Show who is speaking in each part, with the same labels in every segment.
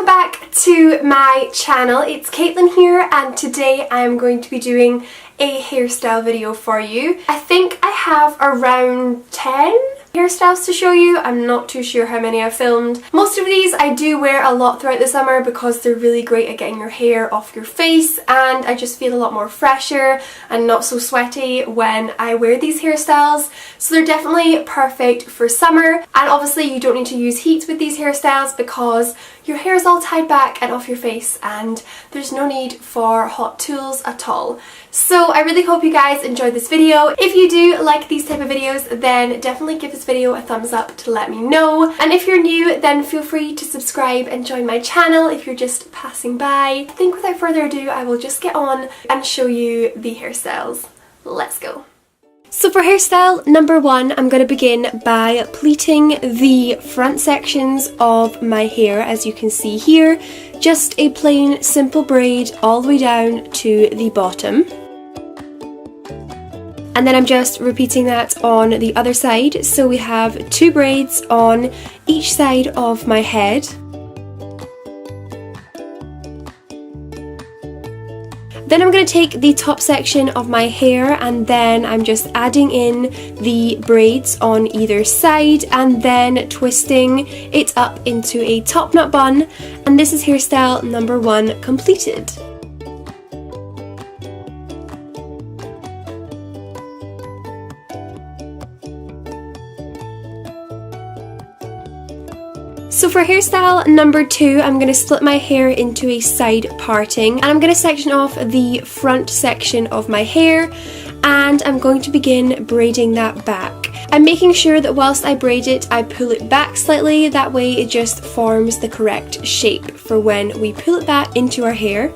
Speaker 1: welcome back to my channel. It's Caitlin here, and today I'm going to be doing a hairstyle video for you. I think I have around 10 hairstyles to show you. I'm not too sure how many I've filmed. Most of these I do wear a lot throughout the summer because they're really great at getting your hair off your face, and I just feel a lot more fresher and not so sweaty when I wear these hairstyles. So they're definitely perfect for summer, and obviously you don't need to use heat with these hairstyles because your hair is all tied back and off your face and there's no need for hot tools at all. So I really hope you guys enjoyed this video. If you do like these type of videos, then definitely give this video a thumbs up to let me know. And if you're new, then feel free to subscribe and join my channel if you're just passing by. I think without further ado, I will just get on and show you the hairstyles. Let's go. So for hairstyle number one, I'm going to begin by pleating the front sections of my hair, as you can see here. Just a plain simple braid all the way down to the bottom. And then I'm just repeating that on the other side. So we have two braids on each side of my head. Then I'm going to take the top section of my hair and then I'm just adding in the braids on either side and then twisting it up into a top knot bun, and this is hairstyle number one completed. So for hairstyle number two, I'm going to split my hair into a side parting, and I'm going to section off the front section of my hair, and I'm going to begin braiding that back. I'm making sure that whilst I braid it, I pull it back slightly, that way it just forms the correct shape for when we pull it back into our hair.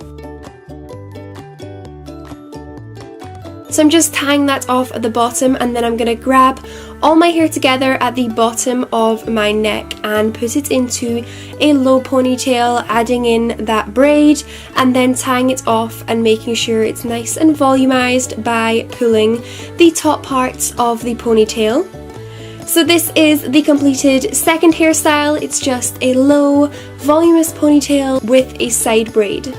Speaker 1: So I'm just tying that off at the bottom, and then I'm going to grab all my hair together at the bottom of my neck and put it into a low ponytail, adding in that braid and then tying it off and making sure it's nice and volumized by pulling the top parts of the ponytail. So this is the completed second hairstyle. It's just a low, voluminous ponytail with a side braid.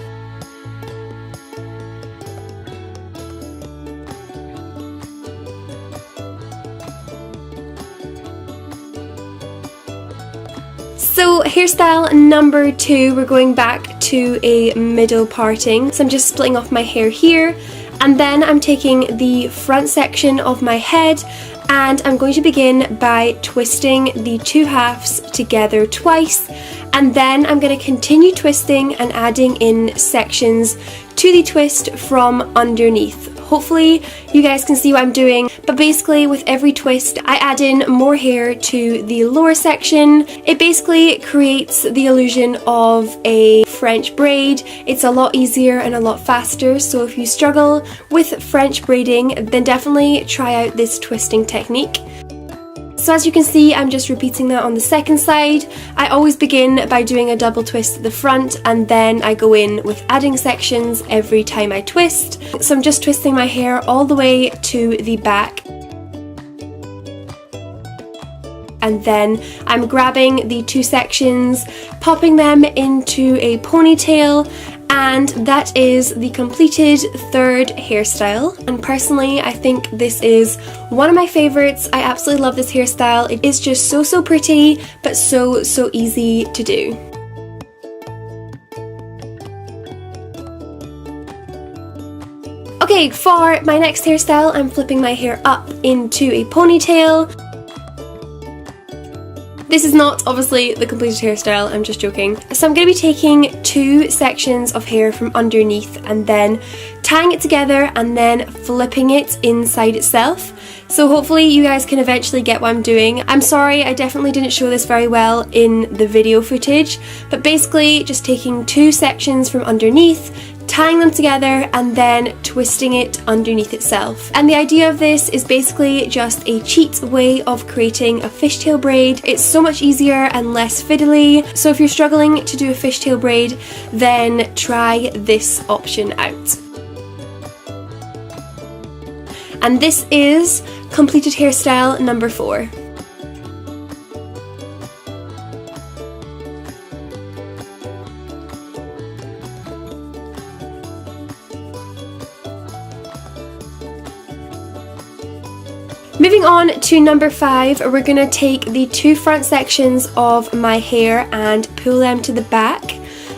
Speaker 1: So hairstyle number two, we're going back to a middle parting. So I'm just splitting off my hair here, and then I'm taking the front section of my head and I'm going to begin by twisting the two halves together twice, and then I'm going to continue twisting and adding in sections to the twist from underneath. Hopefully you guys can see what I'm doing, but basically with every twist I add in more hair to the lower section. It basically creates the illusion of a French braid. It's a lot easier and a lot faster, so if you struggle with French braiding, then definitely try out this twisting technique. So as you can see, I'm just repeating that on the second side. I always begin by doing a double twist at the front, and then I go in with adding sections every time I twist. So I'm just twisting my hair all the way to the back. And then I'm grabbing the two sections, popping them into a ponytail, and that is the completed third hairstyle. And personally, I think this is one of my favorites. I absolutely love this hairstyle. It is just so pretty, but so easy to do. Okay, for my next hairstyle, I'm flipping my hair up into a ponytail. This is not obviously the completed hairstyle, I'm just joking. So I'm going to be taking two sections of hair from underneath and then tying it together and then flipping it inside itself. So hopefully you guys can eventually get what I'm doing. I'm sorry, I definitely didn't show this very well in the video footage, but basically just taking two sections from underneath, tying them together and then twisting it underneath itself. And the idea of this is basically just a cheat way of creating a fishtail braid. It's so much easier and less fiddly, so if you're struggling to do a fishtail braid, then try this option out. And this is completed hairstyle number 4. Moving on to number 5, we're going to take the 2 front sections of my hair and pull them to the back.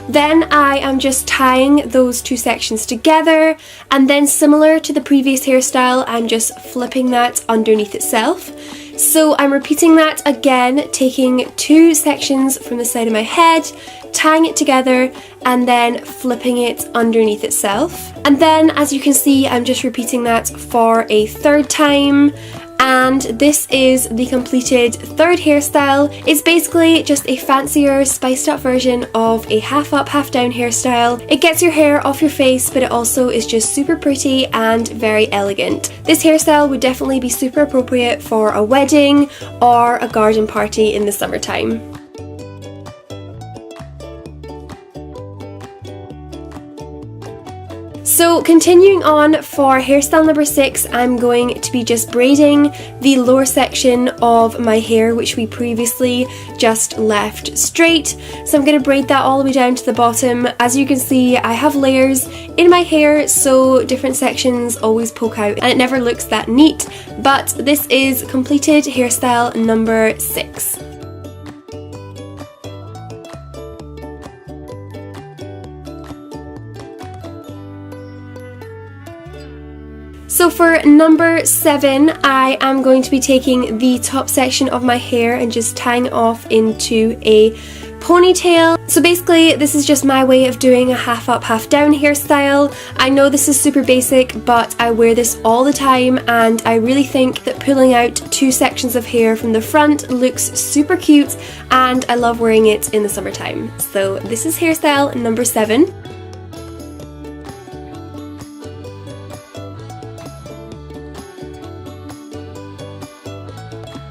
Speaker 1: Then I am just tying those 2 sections together, and then similar to the previous hairstyle, I'm just flipping that underneath itself. So I'm repeating that again, taking 2 sections from the side of my head, tying it together, and then flipping it underneath itself. And then, as you can see, I'm just repeating that for a 3rd time. And this is the completed 3rd hairstyle. It's basically just a fancier, spiced up version of a half up, half down hairstyle. It gets your hair off your face, but it also is just super pretty and very elegant. This hairstyle would definitely be super appropriate for a wedding or a garden party in the summertime. So continuing on for hairstyle number 6, I'm going to be just braiding the lower section of my hair, which we previously just left straight. So I'm going to braid that all the way down to the bottom. As you can see, I have layers in my hair, so different sections always poke out and it never looks that neat, but this is completed hairstyle number 6. So for number 7, I am going to be taking the top section of my hair and just tying it off into a ponytail. So basically this is just my way of doing a half up, half down hairstyle. I know this is super basic, but I wear this all the time and I really think that pulling out 2 sections of hair from the front looks super cute, and I love wearing it in the summertime. So this is hairstyle number 7.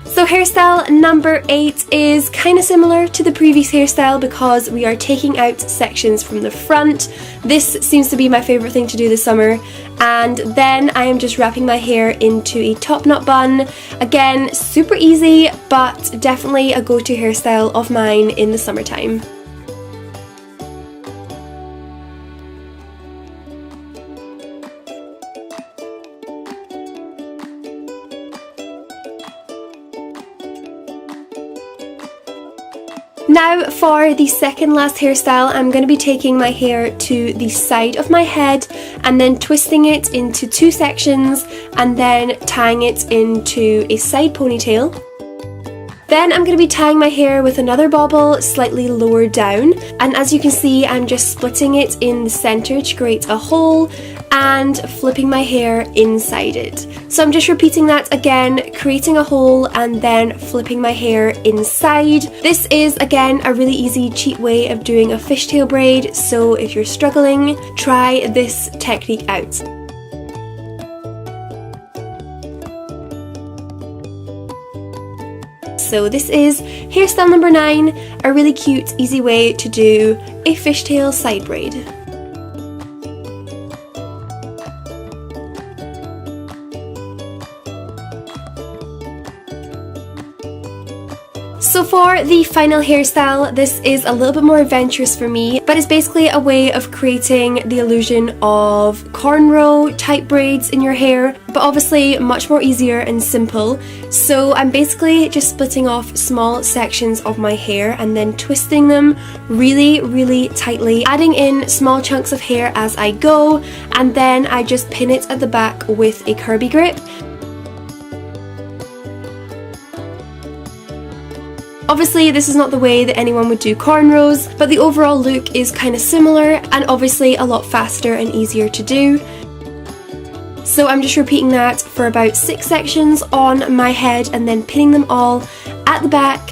Speaker 1: So hairstyle number 8 is kind of similar to the previous hairstyle because we are taking out sections from the front. This seems to be my favourite thing to do this summer. And then I am just wrapping my hair into a top knot bun. Again, super easy, but definitely a go-to hairstyle of mine in the summertime. Now for the second last hairstyle, I'm going to be taking my hair to the side of my head and then twisting it into 2 sections and then tying it into a side ponytail. Then I'm going to be tying my hair with another bobble slightly lower down, and as you can see I'm just splitting it in the centre to create a hole and flipping my hair inside it. So I'm just repeating that again, creating a hole and then flipping my hair inside. This is again a really easy, cheap way of doing a fishtail braid, so if you're struggling, try this technique out. So this is hairstyle number 9, a really cute, easy way to do a fishtail side braid. So for the final hairstyle, this is a little bit more adventurous for me, but it's basically a way of creating the illusion of cornrow type braids in your hair, but obviously much more easier and simple. So I'm basically just splitting off small sections of my hair and then twisting them really tightly, adding in small chunks of hair as I go, and then I just pin it at the back with a Kirby grip. Obviously this is not the way that anyone would do cornrows, but the overall look is kind of similar and obviously a lot faster and easier to do. So I'm just repeating that for about 6 sections on my head and then pinning them all at the back.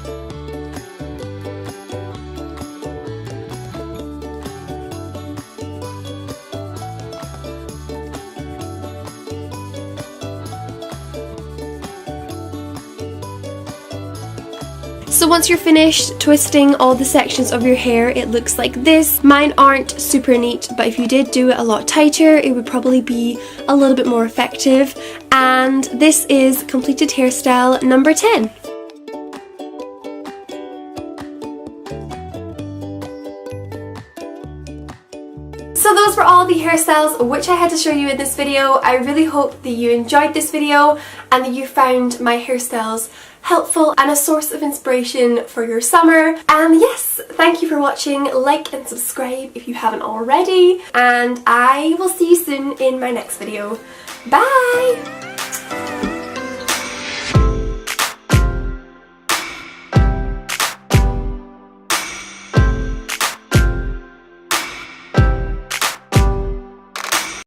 Speaker 1: So once you're finished twisting all the sections of your hair, it looks like this. Mine aren't super neat, but if you did do it a lot tighter, it would probably be a little bit more effective. And this is completed hairstyle number 10. So those were all the hairstyles which I had to show you in this video. I really hope that you enjoyed this video and that you found my hairstyles helpful and a source of inspiration for your summer. And yes, thank you for watching. Like and subscribe if you haven't already, and I will see you soon in my next video. Bye!